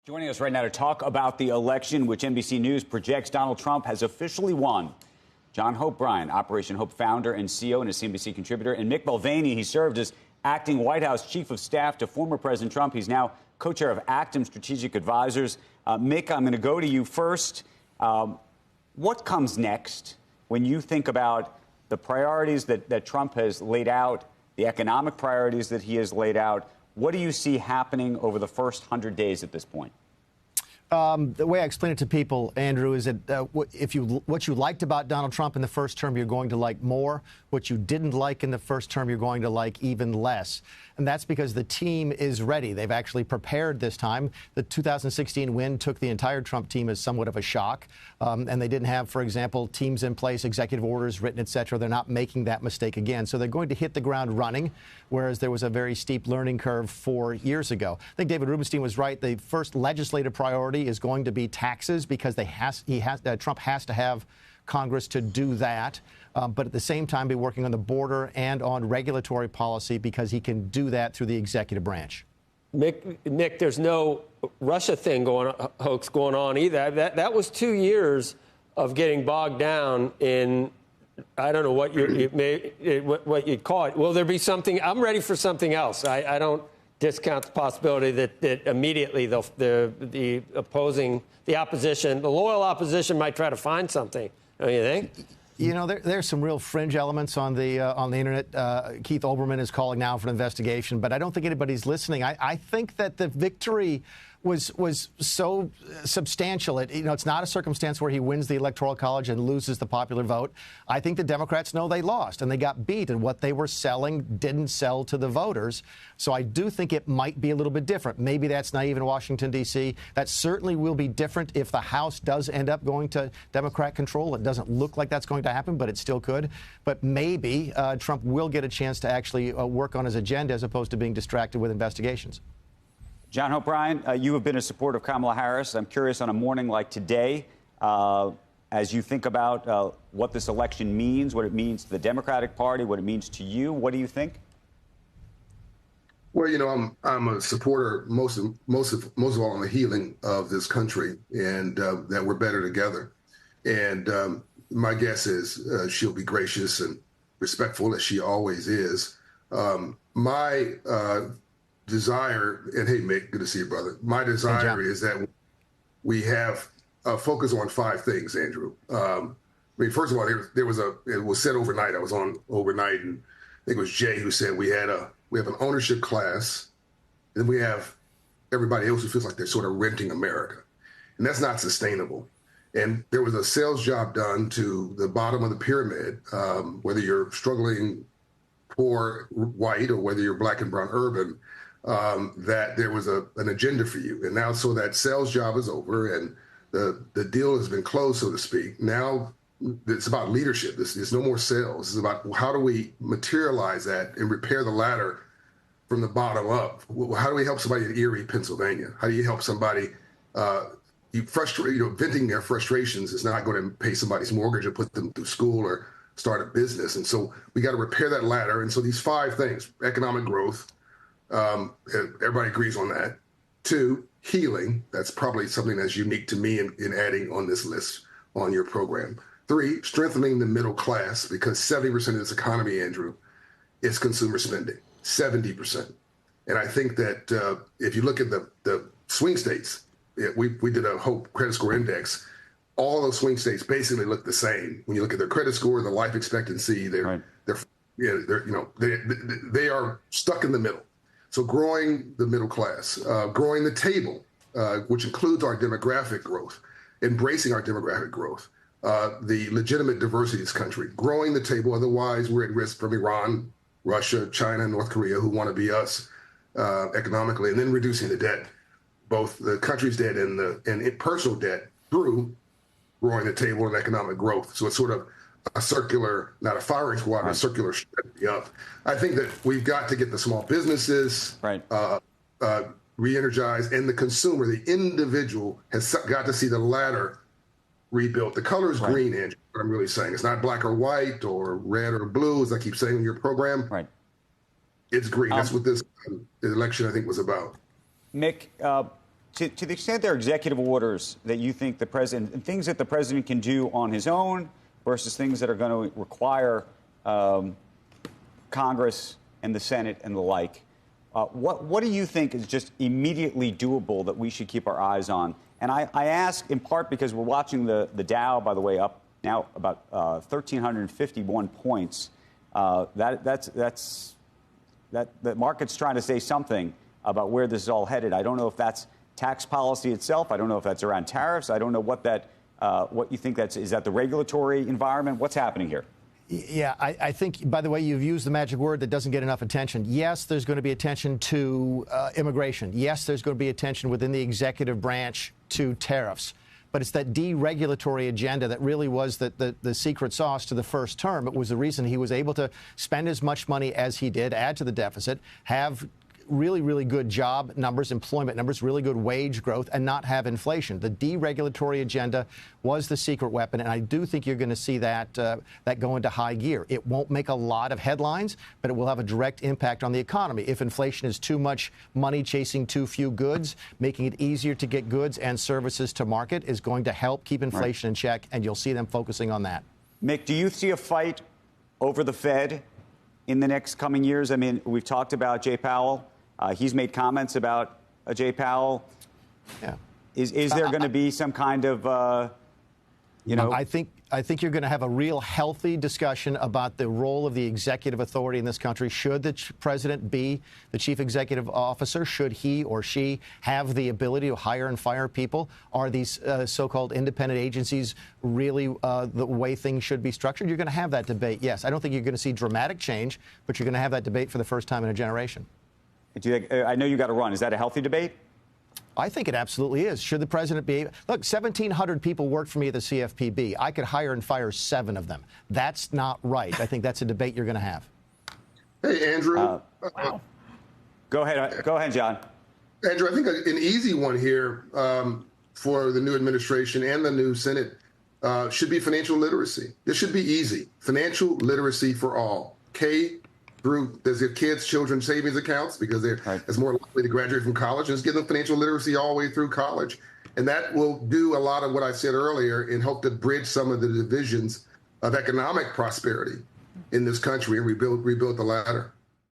Joining us right now to talk about the election, which NBC News projects Donald Trump has officially won. John Hope Bryant, Operation Hope founder and CEO and a CNBC contributor. And Mick Mulvaney, he served as acting White House chief of staff to former President Trump. He's now co-chair of Actum Strategic Advisors. Mick, I'm going to go to you first. What comes next when you think about the priorities that Trump has laid out, the economic priorities that he has laid out? What do you see happening over the first 100 days at this point? The way I explain it to people, Andrew, is that what you liked about Donald Trump in the first term, you're going to like more. What you didn't like in the first term, you're going to like even less. And that's because the team is ready. They've actually prepared this time. The 2016 win took the entire Trump team as somewhat of a shock. And they didn't have, for example, teams in place, executive orders written, et cetera. They're not making that mistake again. So they're going to hit the ground running, whereas there was a very steep learning curve 4 years ago. I think David Rubenstein was right. The first legislative priority is going to be taxes because Trump has to have Congress to do that, but at the same time be working on the border and on regulatory policy because he can do that through the executive branch. Mick, there's no Russia thing hoax going on either. That was 2 years of getting bogged down in, I don't know what you'd call it. Will there be something? I'm ready for something else. I don't discount the possibility that immediately the opposition, the loyal opposition might try to find something. Don't you think? You know, there's some real fringe elements on the internet. Keith Olbermann is calling now for an investigation, but I don't think anybody's listening. I think that the victory was so substantial. It's not a circumstance where he wins the Electoral College and loses the popular vote. I think the Democrats know they lost and they got beat, and what they were selling didn't sell to the voters. So I do think it might be a little bit different. Maybe that's naive in Washington, D.C. That certainly will be different if the House does end up going to Democrat control. It doesn't look like that's going to happen, but it still could. But maybe Trump will get a chance to actually work on his agenda as opposed to being distracted with investigations. John Hope Bryant, you have been a supporter of Kamala Harris. I'm curious, on a morning like today, as you think about what this election means, what it means to the Democratic Party, what it means to you, what do you think? Well, you know, I'm a supporter most of all on the healing of this country and that we're better together. And my guess is she'll be gracious and respectful, as she always is. My desire, and hey, Mick, good to see you, brother. My desire is that we have focus on 5 things, Andrew. I mean, first of all, it was said overnight. I was on overnight, and I think it was Jay who said we have an ownership class, and we have everybody else who feels like they're sort of renting America, and that's not sustainable. And there was a sales job done to the bottom of the pyramid, whether you're struggling poor white or whether you're black and brown urban. That there was an agenda for you. And now, so that sales job is over and the deal has been closed, so to speak. Now it's about leadership. There's no more sales. It's about how do we materialize that and repair the ladder from the bottom up? How do we help somebody in Erie, Pennsylvania? How do you help somebody venting their frustrations is not going to pay somebody's mortgage or put them through school or start a business. And so we got to repair that ladder. And so these 5 things: economic growth, everybody agrees on that. 2, healing. That's probably something that's unique to me in adding on this list on your program. 3, strengthening the middle class, because 70% of this economy, Andrew, is consumer spending, 70%. And I think that if you look at the swing states, we did a Hope credit score index. All those swing states basically look the same. When you look at their credit score, the life expectancy, they are stuck in the middle. So growing the middle class, growing the table, which includes our demographic growth, embracing our demographic growth, the legitimate diversity of this country, growing the table. Otherwise, we're at risk from Iran, Russia, China, North Korea, who want to be us economically, and then reducing the debt, both the country's debt and personal debt, through growing the table and economic growth. So it's sort of a circular, not a firing squad, but a circular strategy up. I think that we've got to get the small businesses re-energized, and the consumer, the individual, has got to see the ladder rebuilt. The color is green, Andrew, what I'm really saying. It's not black or white or red or blue, as I keep saying in your program. Right. It's green. That's what this election, I think, was about. Mick, to the extent there are executive orders that you think the president, and things that the president can do on his own versus things that are going to require Congress and the Senate and the like, what do you think is just immediately doable that we should keep our eyes on? And I ask in part because we're watching the Dow, by the way, up now about 1,351 points. The market's trying to say something about where this is all headed. I don't know if that's tax policy itself. I don't know if that's around tariffs. I don't know what you think is that the regulatory environment? What's happening here? Yeah, I think, by the way, you've used the magic word that doesn't get enough attention. Yes, there's going to be attention to immigration. Yes, there's going to be attention within the executive branch to tariffs. But it's that deregulatory agenda that really was the secret sauce to the first term. It was the reason he was able to spend as much money as he did, add to the deficit, have really, really good job numbers, employment numbers, really good wage growth, and not have inflation. The deregulatory agenda was the secret weapon, and I do think you're going to see that go into high gear. It won't make a lot of headlines, but it will have a direct impact on the economy. If inflation is too much money chasing too few goods, making it easier to get goods and services to market is going to help keep inflation in check, and you'll see them focusing on that. Mick, do you see a fight over the Fed in the next coming years? I mean, we've talked about Jay Powell. He's made comments about Jay Powell. Yeah. Is there going to be some kind of, I think you're going to have a real healthy discussion about the role of the executive authority in this country. Should the president be the chief executive officer? Should he or she have the ability to hire and fire people? Are these so-called independent agencies really the way things should be structured? You're going to have that debate, yes. I don't think you're going to see dramatic change, but you're going to have that debate for the first time in a generation. I know you got to run. Is that a healthy debate? I think it absolutely is. Should the president be? Look, 1,700 people worked for me at the CFPB. I could hire and fire 7 of them. That's not right. I think that's a debate you're going to have. Hey, Andrew. Wow. Go ahead, John. Andrew, I think an easy one here for the new administration and the new Senate should be financial literacy. This should be easy. Financial literacy for all. Does their kids, children savings accounts because they're as more likely to graduate from college, and just give them financial literacy all the way through college. And that will do a lot of what I said earlier and help to bridge some of the divisions of economic prosperity in this country and rebuild the ladder.